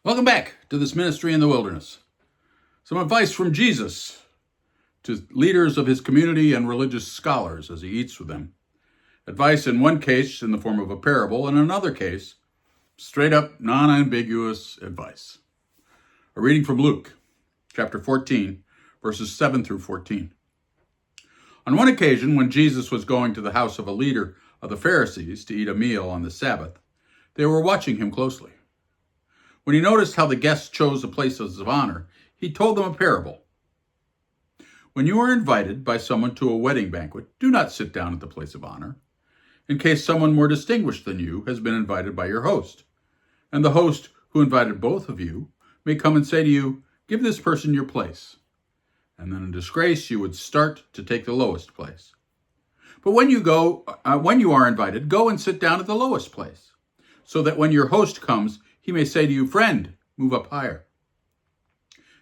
Welcome back to this ministry in the wilderness. Some advice from Jesus to leaders of his community and religious scholars as he eats with them. Advice in one case in the form of a parable, and in another case, straight up, non-ambiguous advice. A reading from Luke, chapter 14, verses 7 through 14. On one occasion, when Jesus was going to the house of a leader of the Pharisees to eat a meal on the Sabbath, they were watching him closely. When he noticed how the guests chose the places of honor, he told them a parable. When you are invited by someone to a wedding banquet, do not sit down at the place of honor, in case someone more distinguished than you has been invited by your host. And the host who invited both of you may come and say to you, "Give this person your place." And then in disgrace, you would start to take the lowest place. But when you are invited, go and sit down at the lowest place, so that when your host comes, he may say to you, "Friend, move up higher."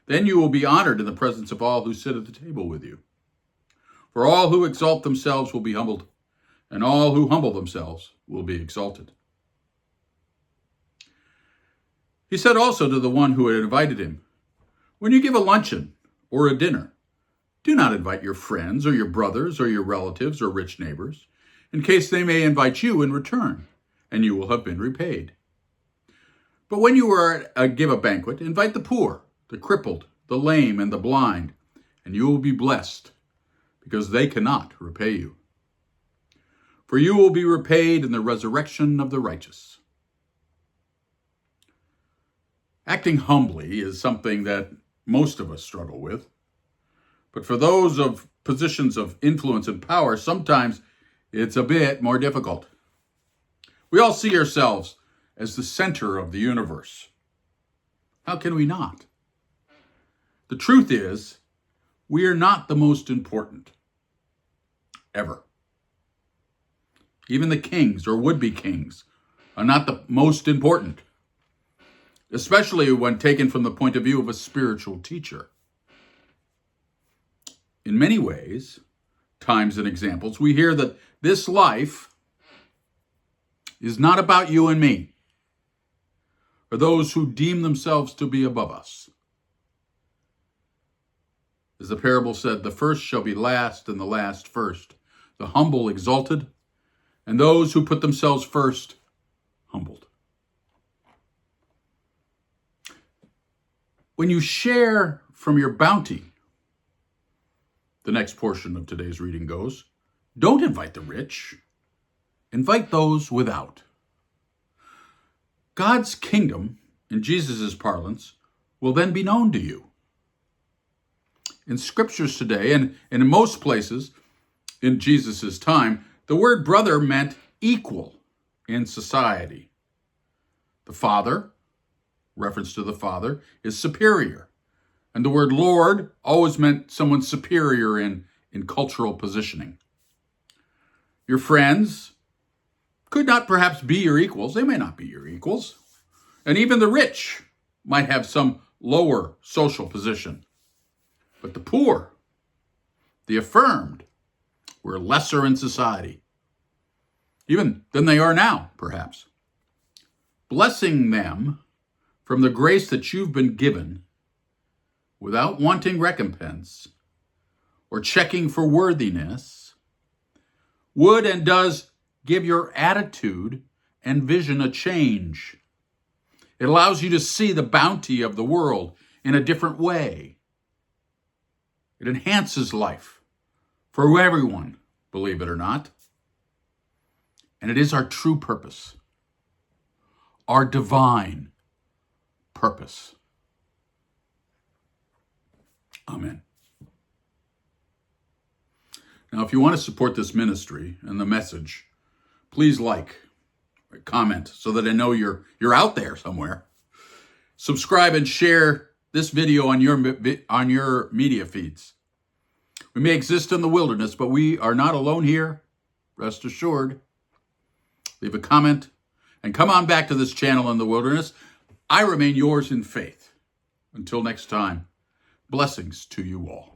Then you will be honored in the presence of all who sit at the table with you. For all who exalt themselves will be humbled, and all who humble themselves will be exalted. He said also to the one who had invited him, "When you give a luncheon or a dinner, do not invite your friends or your brothers or your relatives or rich neighbors, in case they may invite you in return, and you will have been repaid. But when you give a banquet, invite the poor, the crippled, the lame, and the blind, and you will be blessed, because they cannot repay you. For you will be repaid in the resurrection of the righteous." Acting humbly is something that most of us struggle with. But for those of positions of influence and power, sometimes it's a bit more difficult. We all see ourselves as the center of the universe. How can we not? The truth is, we are not the most important, ever. Even the kings or would-be kings are not the most important, especially when taken from the point of view of a spiritual teacher. In many ways, times and examples, we hear that this life is not about you and me, or those who deem themselves to be above us. As the parable said, the first shall be last and the last first, the humble exalted, and those who put themselves first humbled. When you share from your bounty, the next portion of today's reading goes, don't invite the rich, invite those without. God's kingdom, in Jesus' parlance, will then be known to you. In scriptures today, and in most places in Jesus' time, the word brother meant equal in society. The father, reference to the father, is superior. And the word Lord always meant someone superior in cultural positioning. Your friends could not perhaps be your equals. They may not be your equals. And even the rich might have some lower social position. But the poor, the affirmed, were lesser in society, even than they are now, perhaps. Blessing them from the grace that you've been given without wanting recompense or checking for worthiness would and does give your attitude and vision a change. It allows you to see the bounty of the world in a different way. It enhances life for everyone, believe it or not. And it is our true purpose, our divine purpose. Amen. Now, if you want to support this ministry and the message, please like, comment, so that I know you're out there somewhere. Subscribe and share this video on your media feeds. We may exist in the wilderness, but we are not alone here. Rest assured. Leave a comment and come on back to this channel in the wilderness. I remain yours in faith. Until next time, blessings to you all.